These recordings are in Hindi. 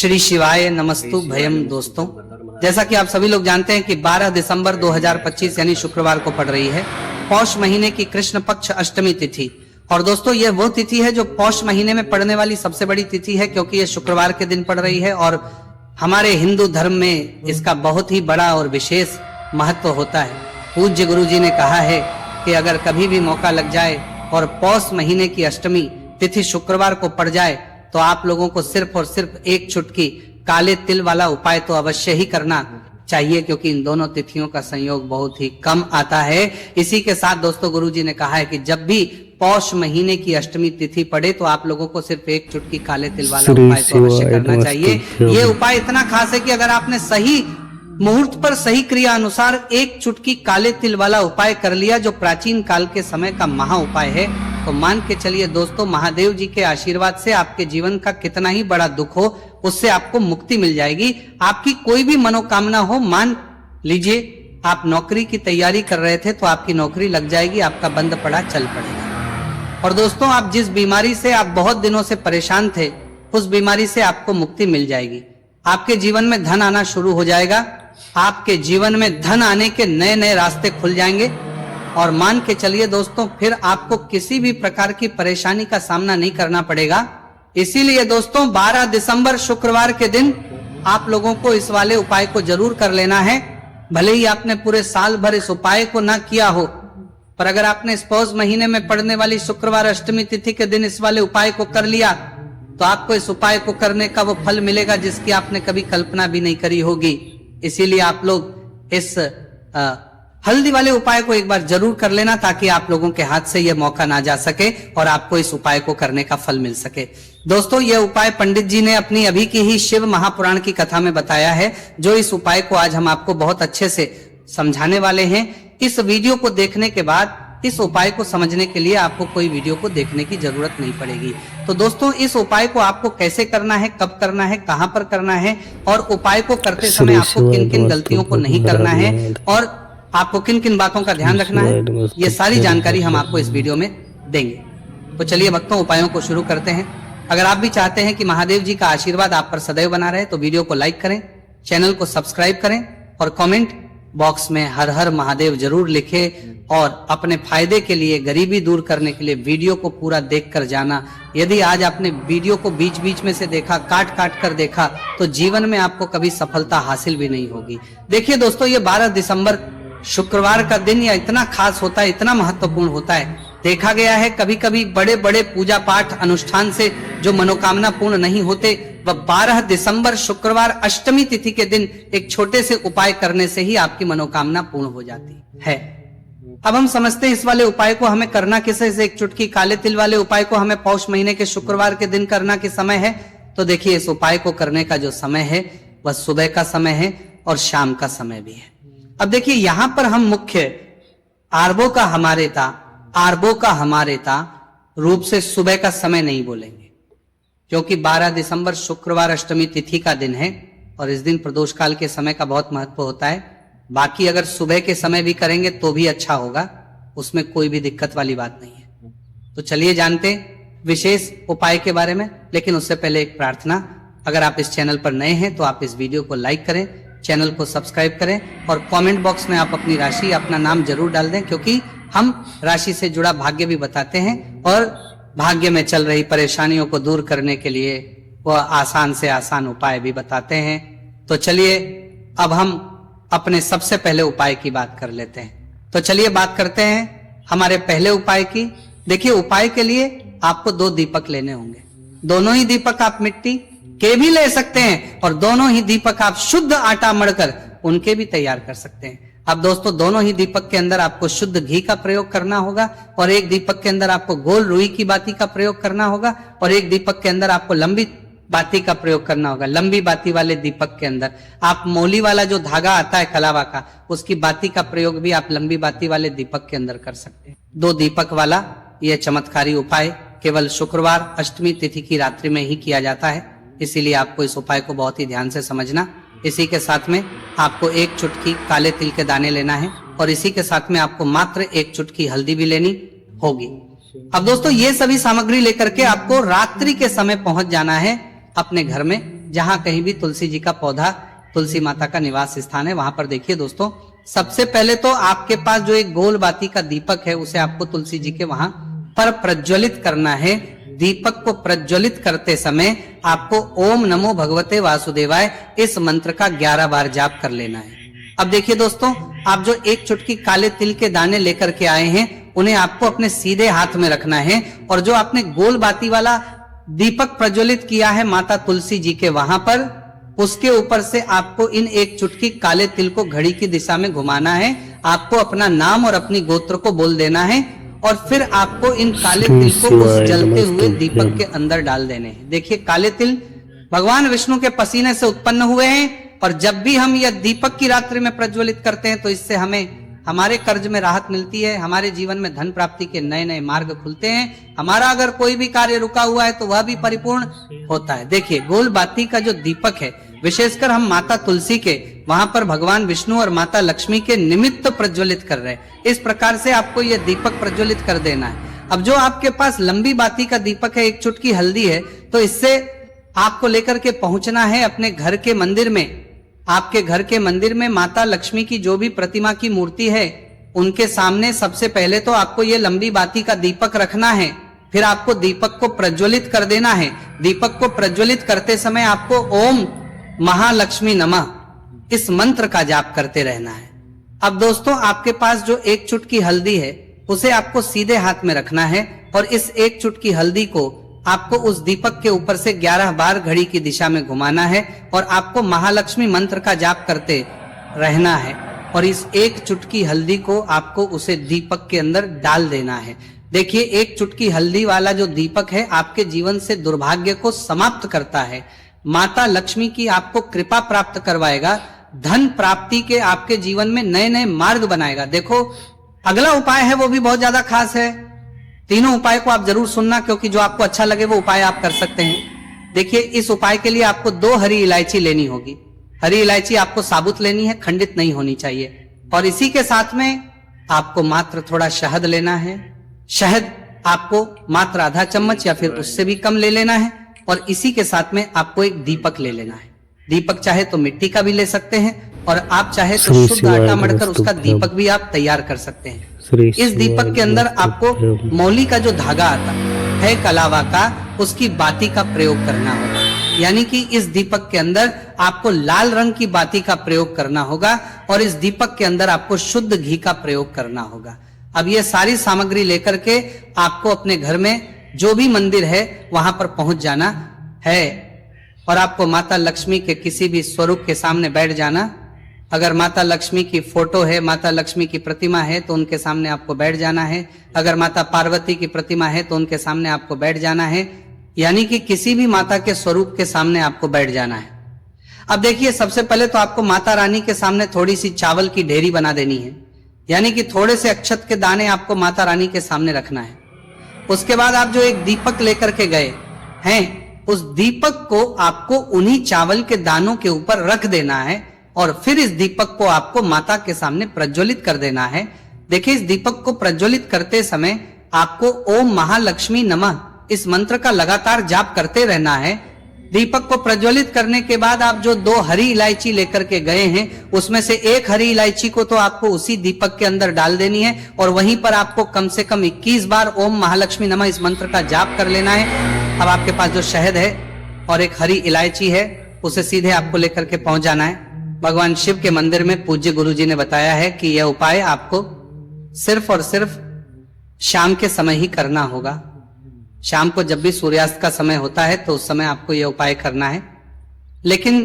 श्री शिवाय नमस्तु भयम। दोस्तों, जैसा कि आप सभी लोग जानते हैं कि 12 दिसंबर 2025 यानी शुक्रवार को पड़ रही है पौष महीने की कृष्ण पक्ष अष्टमी तिथि। और दोस्तों, यह वो तिथि है जो पौष महीने में पड़ने वाली सबसे बड़ी तिथि है, क्योंकि यह शुक्रवार के दिन पड़ रही है और हमारे हिंदू धर्म में इसका बहुत ही बड़ा और विशेष महत्व होता है। पूज्य गुरु जी ने कहा है कि अगर कभी भी मौका लग जाए और पौष महीने की अष्टमी तिथि शुक्रवार को पड़ जाए तो आप लोगों को सिर्फ और सिर्फ एक चुटकी काले तिल वाला उपाय तो अवश्य ही करना चाहिए, क्योंकि इन दोनों तिथियों का संयोग बहुत ही कम आता है। इसी के साथ दोस्तों, गुरुजी ने कहा है कि जब भी पौष महीने की अष्टमी तिथि पड़े तो आप लोगों को सिर्फ एक चुटकी काले तिल वाला उपाय तो अवश्य करना चाहिए। ये उपाय इतना खास है कि अगर आपने सही मुहूर्त पर सही क्रिया अनुसार एक चुटकी काले तिल वाला उपाय कर लिया, जो प्राचीन काल के समय का महा उपाय है, तो मान के चलिए दोस्तों, महादेव जी के आशीर्वाद से आपके जीवन का कितना ही बड़ा दुख हो उससे आपको मुक्ति मिल जाएगी। आपकी कोई भी मनोकामना हो, मान लीजिए आप नौकरी की तैयारी कर रहे थे तो आपकी नौकरी लग जाएगी, आपका बंद पड़ा चल पड़ेगा। और दोस्तों, आप जिस बीमारी से आप बहुत दिनों से परेशान थे उस बीमारी से आपको मुक्ति मिल जाएगी। आपके जीवन में धन आना शुरू हो जाएगा, आपके जीवन में धन आने के नए नए रास्ते खुल जाएंगे। और मान के चलिए दोस्तों, फिर आपको किसी भी प्रकार की परेशानी का सामना नहीं करना पड़ेगा। इसीलिए दोस्तों, 12 दिसंबर शुक्रवार के दिन आप लोगों को इस वाले उपाय को जरूर कर लेना है। भले ही आपने पूरे साल भर इस उपाय को ना किया हो, पर अगर आपने इस पौष महीने में पड़ने वाली शुक्रवार अष्टमी तिथि के दिन इस वाले उपाय को कर लिया तो आपको इस उपाय को करने का वो फल मिलेगा जिसकी आपने कभी कल्पना भी नहीं करी होगी। इसीलिए आप लोग इस हल्दी वाले उपाय को एक बार जरूर कर लेना, ताकि आप लोगों के हाथ से यह मौका ना जा सके और आपको इस उपाय को करने का फल मिल सके। दोस्तों, यह उपाय पंडित जी ने अपनी अभी की ही शिव महापुराण की कथा में बताया है, जो इस उपाय को आज हम आपको बहुत अच्छे से समझाने वाले हैं। इस वीडियो को देखने के बाद इस उपाय को समझने के लिए आपको कोई वीडियो को देखने की जरूरत नहीं पड़ेगी। तो दोस्तों, इस उपाय को आपको कैसे करना है, कब करना है, कहां पर करना है और उपाय को करते समय आपको किन किन गलतियों को नहीं करना है और आपको किन किन बातों का ध्यान रखना है, ये सारी जानकारी हम आपको इस वीडियो में देंगे। तो चलिए भक्तों, उपायों को शुरू करते हैं। अगर आप भी चाहते हैं कि महादेव जी का आशीर्वाद आप पर सदैव बना रहे तो वीडियो को लाइक करें, चैनल को सब्सक्राइब करें और कमेंट बॉक्स में हर हर महादेव जरूर लिखें। और अपने फायदे के लिए, गरीबी दूर करने के लिए वीडियो को पूरा देखकर जाना। यदि आज आपने वीडियो को बीच बीच में से देखा, काट काट कर देखा, तो जीवन में आपको कभी सफलता हासिल भी नहीं होगी। देखिए दोस्तों, ये 12 दिसंबर शुक्रवार का दिन या इतना खास होता है, इतना महत्वपूर्ण होता है। देखा गया है कभी कभी बड़े बड़े पूजा पाठ अनुष्ठान से जो मनोकामना पूर्ण नहीं होते, वह 12 दिसंबर शुक्रवार अष्टमी तिथि के दिन एक छोटे से उपाय करने से ही आपकी मनोकामना पूर्ण हो जाती है। अब हम समझते हैं इस वाले उपाय को हमें करना किसे से। एक चुटकी काले तिल वाले उपाय को हमें पौष महीने के शुक्रवार के दिन करना के समय है। तो देखिए, इस उपाय को करने का जो समय है वह सुबह का समय है और शाम का समय भी है। अब देखिए, यहां पर हम मुख्य आरबों का हमारे रूप से सुबह का समय नहीं बोलेंगे, क्योंकि 12 दिसंबर शुक्रवार अष्टमी तिथि का दिन है और इस दिन प्रदोष काल के समय का बहुत महत्व होता है। बाकी अगर सुबह के समय भी करेंगे तो भी अच्छा होगा, उसमें कोई भी दिक्कत वाली बात नहीं है। तो चलिए जानते हैं विशेष उपाय के बारे में। लेकिन उससे पहले एक प्रार्थना, अगर आप इस चैनल पर नए हैं तो आप इस वीडियो को लाइक करें, चैनल को सब्सक्राइब करें और कमेंट बॉक्स में आप अपनी राशि, अपना नाम जरूर डाल दें, क्योंकि हम राशि से जुड़ा भाग्य भी बताते हैं और भाग्य में चल रही परेशानियों को दूर करने के लिए वह आसान से आसान उपाय भी बताते हैं। तो चलिए अब हम अपने सबसे पहले उपाय की बात कर लेते हैं। तो चलिए बात करते हैं हमारे पहले उपाय की। देखिए, उपाय के लिए आपको 2 दीपक लेने होंगे। दोनों ही दीपक आप मिट्टी के भी ले सकते हैं और दोनों ही दीपक आप शुद्ध आटा मढ़कर उनके भी तैयार कर सकते हैं। अब दोस्तों, दोनों ही दीपक के अंदर आपको शुद्ध घी का प्रयोग करना होगा और एक दीपक के अंदर आपको गोल रुई की बाती का प्रयोग करना होगा और एक दीपक के अंदर आपको लंबी बाती का प्रयोग करना होगा। लंबी बाती वाले दीपक के अंदर आप मौली वाला जो धागा आता है कलावा का, उसकी बाती का प्रयोग भी आप लंबी बाती वाले दीपक के अंदर कर सकते हैं। 2 दीपक वाला यह चमत्कारी उपाय केवल शुक्रवार अष्टमी तिथि की रात्रि में ही किया जाता है, इसीलिए आपको इस उपाय को बहुत ही ध्यान से समझना। इसी के साथ में आपको एक चुटकी काले तिल के दाने लेना है और इसी के साथ में आपको मात्र एक चुटकी हल्दी भी लेनी होगी। अब दोस्तों, ये सभी सामग्री लेकर के आपको रात्रि के समय पहुंच जाना है अपने घर में जहां कहीं भी तुलसी जी का पौधा, तुलसी माता का निवास स्थान है, वहां पर देखिए दोस्तों, सबसे पहले तो आपके पास जो एक गोल बाती का दीपक है उसे आपको तुलसी जी के वहां पर प्रज्वलित करना है। दीपक को प्रज्वलित करते समय आपको ओम नमो भगवते वासुदेवाय इस मंत्र का 11 बार जाप कर लेना है। अब देखिए दोस्तों, आप जो एक चुटकी काले तिल के दाने लेकर के आए हैं उन्हें आपको अपने सीधे हाथ में रखना है, और जो आपने गोल बाती वाला दीपक प्रज्वलित किया है माता तुलसी जी के वहां पर, उसके ऊपर से आपको इन एक चुटकी काले तिल को घड़ी की दिशा में घुमाना है। आपको अपना नाम और अपनी गोत्र को बोल देना है, और फिर आपको इन काले तिल को उस जलते हुए दीपक के अंदर डाल देने हैं। देखिए, काले तिल भगवान विष्णु के पसीने से उत्पन्न हुए हैं, और जब भी हम यह दीपक की रात्रि में प्रज्वलित करते हैं तो इससे हमें हमारे कर्ज में राहत मिलती है, हमारे जीवन में धन प्राप्ति के नए नए मार्ग खुलते हैं, हमारा अगर कोई भी कार्य रुका हुआ है तो वह भी परिपूर्ण होता है। देखिए, गोल बाती का जो दीपक है, विशेषकर हम माता तुलसी के वहां पर भगवान विष्णु और माता लक्ष्मी के निमित्त प्रज्वलित कर रहे हैं। इस प्रकार से आपको यह दीपक प्रज्वलित कर देना है। अब जो आपके पास लंबी बाती का दीपक है, एक चुटकी हल्दी है, तो इससे आपको लेकर के पहुंचना है अपने घर के मंदिर में। आपके घर के मंदिर में माता लक्ष्मी की जो भी प्रतिमा की मूर्ति है उनके सामने सबसे पहले तो आपको ये लंबी बाती का दीपक रखना है, फिर आपको दीपक को प्रज्वलित कर देना है। दीपक को प्रज्वलित करते समय आपको ओम महालक्ष्मी नमः इस मंत्र का जाप करते रहना है। अब दोस्तों, आपके पास जो एक चुटकी हल्दी है उसे आपको सीधे हाथ में रखना है, और इस एक चुटकी हल्दी को आपको उस दीपक के ऊपर से 11 बार घड़ी की दिशा में घुमाना है, और आपको महालक्ष्मी मंत्र का जाप करते रहना है, और इस एक चुटकी हल्दी को आपको उसे दीपक के अंदर डाल देना है। देखिए, एक चुटकी हल्दी वाला जो दीपक है आपके जीवन से दुर्भाग्य को समाप्त करता है, माता लक्ष्मी की आपको कृपा प्राप्त करवाएगा, धन प्राप्ति के आपके जीवन में नए नए मार्ग बनाएगा। देखो, अगला उपाय है वो भी बहुत ज्यादा खास है। तीनों उपाय को आप जरूर सुनना, क्योंकि जो आपको अच्छा लगे वो उपाय आप कर सकते हैं। देखिए, इस उपाय के लिए आपको 2 हरी इलायची लेनी होगी। हरी इलायची आपको साबुत लेनी है, खंडित नहीं होनी चाहिए। और इसी के साथ में आपको मात्र थोड़ा शहद लेना है। शहद आपको मात्र आधा चम्मच या फिर उससे भी कम ले लेना है, और इसी के साथ में आपको एक दीपक ले लेना है। दीपक चाहे तो मिट्टी का भी ले सकते हैं, और आप चाहे तो शुद्ध आटा मढ़कर उसका दीपक भी आप तैयार कर सकते हैं। इस दीपक के अंदर आपको मौली का जो धागा आता है कलावा का, उसकी बाती का प्रयोग करना होगा। यानी कि इस दीपक के अंदर आपको लाल रंग की बाती का प्रयोग करना होगा, और इस दीपक के अंदर आपको शुद्ध घी का प्रयोग करना होगा। अब ये सारी सामग्री लेकर के आपको अपने घर में जो भी मंदिर है वहां पर पहुंच जाना है, और आपको माता लक्ष्मी के किसी भी स्वरूप के सामने बैठ जाना। अगर माता लक्ष्मी की फोटो है, माता लक्ष्मी की प्रतिमा है, तो उनके सामने आपको बैठ जाना है। अगर माता पार्वती की प्रतिमा है तो उनके सामने आपको बैठ जाना है। यानी कि किसी भी माता के स्वरूप के सामने आपको बैठ जाना है। अब देखिए, सबसे पहले तो आपको माता रानी के सामने थोड़ी सी चावल की ढेरी बना देनी है, यानी कि थोड़े से अक्षत के दाने आपको माता रानी के सामने रखना है। उसके बाद आप जो एक दीपक लेकर के गए हैं, उस दीपक को आपको उन्हीं चावल के दानों के ऊपर रख देना है, और फिर इस दीपक को आपको माता के सामने प्रज्वलित कर देना है। देखिए, इस दीपक को प्रज्वलित करते समय आपको ओम महालक्ष्मी नमः इस मंत्र का लगातार जाप करते रहना है। दीपक को प्रज्वलित करने के बाद आप जो 2 हरी इलायची लेकर के गए हैं, उसमें से एक हरी इलायची को तो आपको उसी दीपक के अंदर डाल देनी है, और वहीं पर आपको कम से कम 21 बार ओम महालक्ष्मी नमः इस मंत्र का जाप कर लेना है। अब आपके पास जो शहद है और एक हरी इलायची है, उसे सीधे आपको लेकर के पहुंच जाना है। भगवान शिव के मंदिर में पूज्य गुरु जी ने बताया है कि यह उपाय आपको सिर्फ और सिर्फ शाम के समय ही करना होगा। शाम को जब भी सूर्यास्त का समय होता है तो उस समय आपको यह उपाय करना है। लेकिन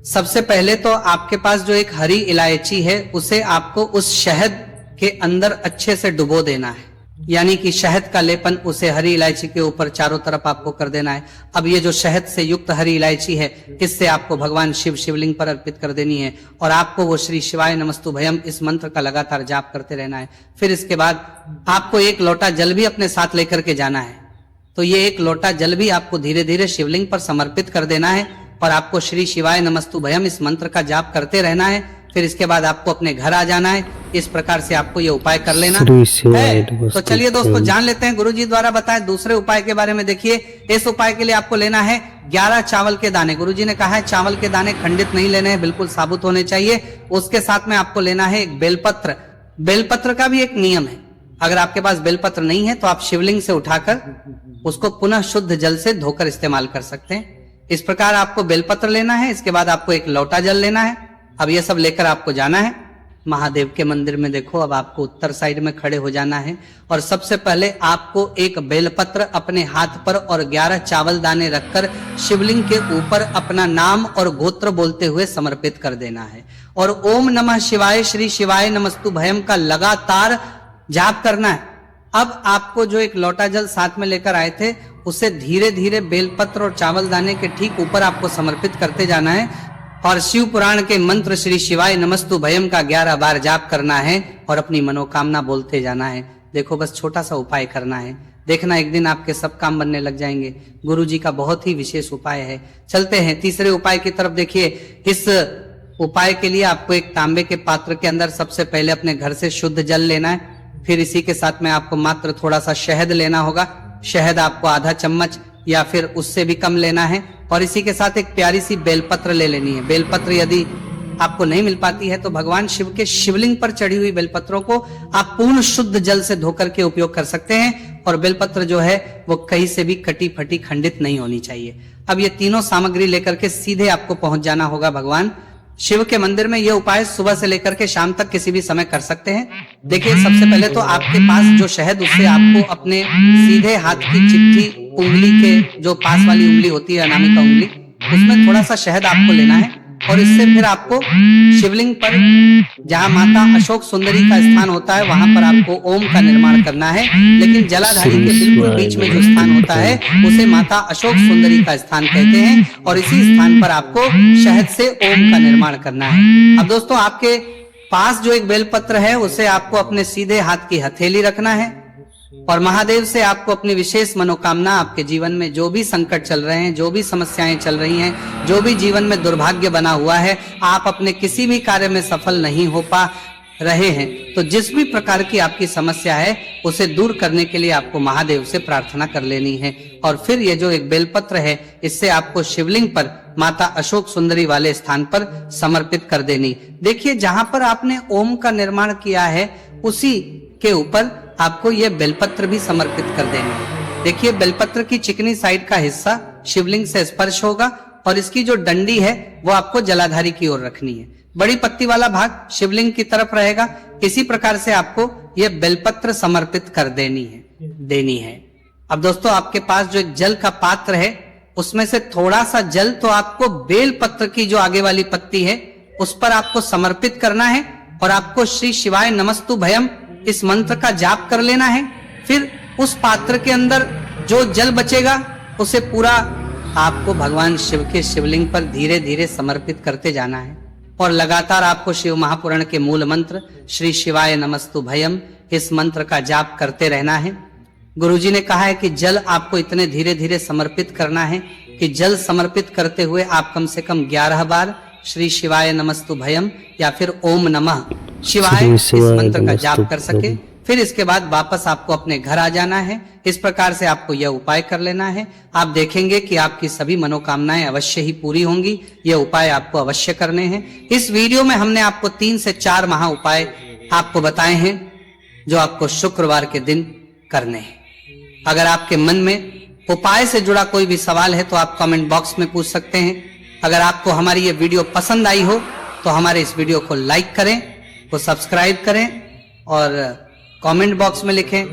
सबसे पहले तो आपके पास जो एक हरी इलायची है उसे आपको उस शहद के अंदर अच्छे से डुबो देना है, यानी कि शहद का लेपन उसे हरी इलायची के ऊपर चारों तरफ आपको कर देना है। अब ये जो शहद से युक्त हरी इलायची है, इससे आपको भगवान शिव शिवलिंग पर अर्पित कर देनी है, और आपको वो श्री शिवाय नमस्तुभयम इस मंत्र का लगातार जाप करते रहना है। फिर इसके बाद आपको एक लोटा जल भी अपने साथ लेकर के जाना है, तो ये एक लोटा जल भी आपको धीरे धीरे शिवलिंग पर समर्पित कर देना है, और आपको श्री शिवाय नमस्तुभयम इस मंत्र का जाप करते रहना है। फिर इसके बाद आपको अपने घर आ जाना है। इस प्रकार से आपको ये उपाय कर लेना है। तो चलिए दोस्तों जान लेते हैं गुरुजी द्वारा बताए दूसरे उपाय के बारे में। देखिए इस उपाय के लिए आपको लेना है 11 चावल के दाने। गुरुजी ने कहा है चावल के दाने खंडित नहीं लेने हैं, बिल्कुल साबुत होने चाहिए। उसके साथ में आपको लेना है एक बेलपत्र। बेलपत्र का भी एक नियम है, अगर आपके पास बेलपत्र नहीं है तो आप शिवलिंग से उठाकर उसको पुनः शुद्ध जल से धोकर इस्तेमाल कर सकते हैं। इस प्रकार आपको बेलपत्र लेना है। इसके बाद आपको एक लोटा जल लेना है। अब ये सब लेकर आपको जाना है महादेव के मंदिर में। देखो अब आपको उत्तर साइड में खड़े हो जाना है और सबसे पहले आपको एक बेलपत्र अपने हाथ पर और 11 चावल दाने रखकर शिवलिंग के ऊपर अपना नाम और गोत्र बोलते हुए समर्पित कर देना है और ओम नमः शिवाय श्री शिवाय नमस्तु भयम का लगातार जाप करना है। अब आपको जो एक लोटा जल साथ में लेकर आए थे उसे धीरे धीरे बेलपत्र और चावल दाने के ठीक ऊपर आपको समर्पित करते जाना है और शिव पुराण के मंत्र श्री शिवाय नमस्तु भयम का 11 बार जाप करना है और अपनी मनोकामना बोलते जाना है। देखो बस छोटा सा उपाय करना है, देखना एक दिन आपके सब काम बनने लग जाएंगे। गुरु जी का बहुत ही विशेष उपाय है। चलते हैं तीसरे उपाय की तरफ। देखिए इस उपाय के लिए आपको एक तांबे के पात्र के अंदर सबसे पहले अपने घर से शुद्ध जल लेना है। फिर इसी के साथ में आपको मात्र थोड़ा सा शहद लेना होगा। शहद आपको आधा चम्मच या फिर उससे भी कम लेना है और इसी के साथ एक प्यारी सी बेलपत्र ले लेनी है। बेलपत्र यदि आपको नहीं मिल पाती है तो भगवान शिव के शिवलिंग पर चढ़ी हुई बेलपत्रों को आप पूर्ण शुद्ध जल से धोकर के उपयोग कर सकते हैं और बेलपत्र जो है वो कहीं से भी कटी फटी खंडित नहीं होनी चाहिए। अब ये तीनों सामग्री लेकर के सीधे आपको पहुंच जाना होगा भगवान शिव के मंदिर में। यह उपाय सुबह से लेकर के शाम तक किसी भी समय कर सकते हैं। देखिए सबसे पहले तो आपके पास जो शहद उससे आपको अपने सीधे हाथ की चिट्ठी उंगली के जो पास वाली उंगली होती है अनामिका उंगली उसमें थोड़ा सा शहद आपको लेना है और इससे फिर आपको शिवलिंग पर जहां माता अशोक सुंदरी का स्थान होता है वहां पर आपको ओम का निर्माण करना है। लेकिन जलाधारी के बिल्कुल बीच में जो स्थान होता है उसे माता अशोक सुंदरी का स्थान कहते हैं और इसी स्थान पर आपको शहद से ओम का निर्माण करना है। अब दोस्तों आपके पास जो एक बेलपत्र है उसे आपको अपने सीधे हाथ की हथेली रखना है और महादेव से आपको अपनी विशेष मनोकामना, आपके जीवन में जो भी संकट चल रहे हैं, जो भी समस्याएं चल रही हैं, जो भी जीवन में दुर्भाग्य बना हुआ है, आप अपने किसी भी कार्य में सफल नहीं हो पा रहे हैं, तो जिस भी प्रकार की आपकी समस्या है उसे दूर करने के लिए आपको महादेव से प्रार्थना कर लेनी है। और फिर ये जो एक बेलपत्र है इससे आपको शिवलिंग पर माता अशोक सुंदरी वाले स्थान पर समर्पित कर देनी। देखिए जहां पर आपने ओम का निर्माण किया है उसी के ऊपर आपको ये बेलपत्र भी समर्पित कर देना है। देखिए बेलपत्र की चिकनी साइड का हिस्सा शिवलिंग से स्पर्श होगा और इसकी जो डंडी है वो आपको जलाधारी की ओर रखनी है। बड़ी पत्ती वाला भाग शिवलिंग की तरफ रहेगा। इसी प्रकार से आपको ये बेलपत्र समर्पित कर देनी है। अब दोस्तों आपके पास जो एक जल का पात्र है उसमें से थोड़ा सा जल तो आपको बेलपत्र की जो आगे वाली पत्ती है उस पर आपको समर्पित करना है और आपको श्री शिवाय नमस्तु भयम इस मंत्र का जाप कर लेना है। फिर उस पात्र के अंदर जो जल बचेगा उसे पूरा आपको भगवान शिव के शिवलिंग पर धीरे धीरे समर्पित करते जाना है और लगातार आपको शिव महापुराण के मूल मंत्र श्री शिवाय नमस्तु भयम इस मंत्र का जाप करते रहना है। गुरुजी ने कहा है कि जल आपको इतने धीरे धीरे समर्पित करना है कि जल समर्पित करते हुए आप कम से कम 11 बार श्री शिवाय नमस्तु भयम या फिर ओम नमः शिवाय इस मंत्र का जाप कर सके। फिर इसके बाद वापस आपको अपने घर आ जाना है। इस प्रकार से आपको यह उपाय कर लेना है। आप देखेंगे कि आपकी सभी मनोकामनाएं अवश्य ही पूरी होंगी। यह उपाय आपको अवश्य करने हैं। इस वीडियो में हमने आपको 3 से 4 महा उपाय आपको बताए हैं जो आपको शुक्रवार के दिन करने हैं। अगर आपके मन में उपाय से जुड़ा कोई भी सवाल है तो आप कमेंट बॉक्स में पूछ सकते हैं। अगर आपको हमारी ये वीडियो पसंद आई हो तो हमारे इस वीडियो को लाइक करें, को सब्सक्राइब करें और कमेंट बॉक्स में लिखें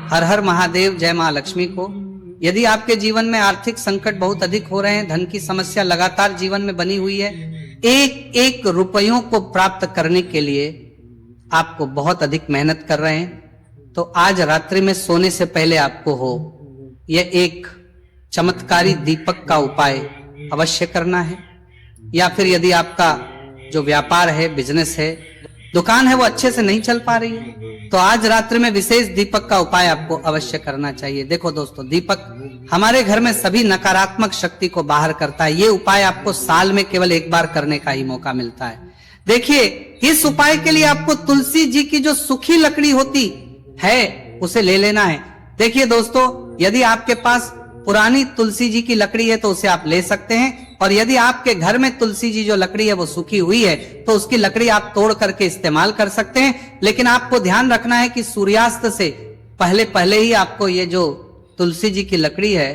हर हर महादेव जय मां लक्ष्मी को। यदि आपके जीवन में आर्थिक संकट बहुत अधिक हो रहे हैं, धन की समस्या लगातार जीवन में बनी हुई है, एक एक रुपयों को प्राप्त करने के लिए आपको बहुत अधिक मेहनत कर रहे हैं, तो आज रात्रि में सोने से पहले आपको हो यह एक चमत्कारी दीपक का उपाय अवश्य करना है। या फिर यदि आपका जो व्यापार है, बिजनेस है, दुकान है वो अच्छे से नहीं चल पा रही है तो आज रात्रि में विशेष दीपक का उपाय आपको अवश्य करना चाहिए। देखो दोस्तों, दीपक हमारे घर में सभी नकारात्मक शक्ति को बाहर करता है। ये उपाय आपको साल में केवल एक बार करने का ही मौका मिलता है। देखिए, इस उपाय के लिए आपको तुलसी जी की जो सूखी लकड़ी होती है उसे ले लेना है। देखिए दोस्तों, यदि आपके पास पुरानी तुलसी जी की लकड़ी है तो उसे आप ले सकते हैं, और यदि आपके घर में तुलसी जी जो लकड़ी है वो सूखी हुई है तो उसकी लकड़ी आप तोड़ करके इस्तेमाल कर सकते हैं। लेकिन आपको ध्यान रखना है कि सूर्यास्त से पहले पहले ही आपको ये जो तुलसी जी की लकड़ी है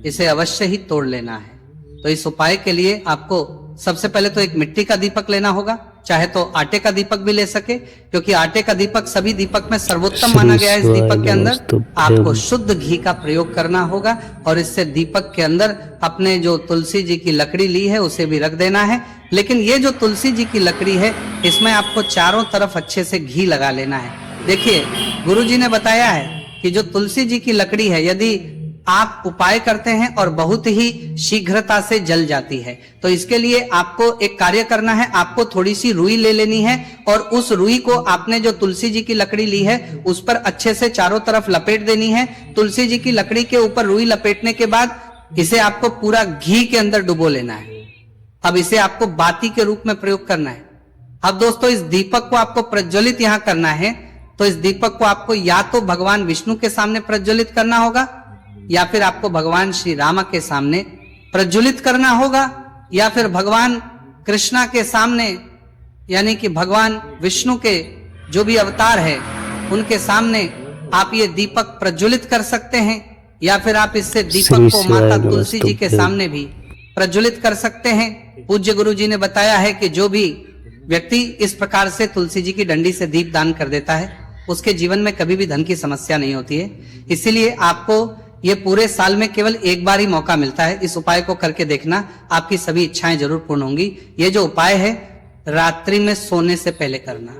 इसे अवश्य ही तोड़ लेना है। तो इस उपाय के लिए आपको सबसे पहले तो एक मिट्टी का दीपक लेना होगा, चाहे तो आटे का दीपक भी ले सके, क्योंकि आटे का दीपक सभी दीपक में सर्वोत्तम माना गया है। इस दीपक के अंदर आपको शुद्ध घी का प्रयोग करना होगा, और इससे दीपक के अंदर अपने जो तुलसी जी की लकड़ी ली है उसे भी रख देना है। लेकिन ये जो तुलसी जी की लकड़ी है इसमें आपको चारों तरफ अच्छे से घी लगा लेना है। देखिए, गुरु जी ने बताया है कि जो तुलसी जी की लकड़ी है यदि आप उपाय करते हैं और बहुत ही शीघ्रता से जल जाती है, तो इसके लिए आपको एक कार्य करना है। आपको थोड़ी सी रुई ले लेनी है, और उस रुई को आपने जो तुलसी जी की लकड़ी ली है उस पर अच्छे से चारों तरफ लपेट देनी है। तुलसी जी की लकड़ी के ऊपर रुई लपेटने के बाद इसे आपको पूरा घी के अंदर डुबो लेना है। अब इसे आपको बाती के रूप में प्रयोग करना है। अब दोस्तों, इस दीपक को आपको प्रज्वलित यहां करना है, तो इस दीपक को आपको या तो भगवान विष्णु के सामने प्रज्वलित करना होगा, या फिर आपको भगवान श्री राम के सामने प्रज्वलित करना होगा, या फिर भगवान कृष्णा के सामने, यानी कि भगवान विष्णु के जो भी अवतार है उनके सामने आप ये दीपक प्रज्वलित कर सकते हैं, या फिर आप इससे दीपक को माता तुलसी जी के सामने भी प्रज्वलित कर सकते हैं। पूज्य गुरु जी ने बताया है कि जो भी व्यक्ति इस प्रकार से तुलसी जी की डंडी से दीप दान कर देता है उसके जीवन में कभी भी धन की समस्या नहीं होती है। इसीलिए आपको ये पूरे साल में केवल एक बार ही मौका मिलता है। इस उपाय को करके देखना, आपकी सभी इच्छाएं जरूर पूर्ण होंगी। ये जो उपाय है रात्रि में सोने से पहले करना।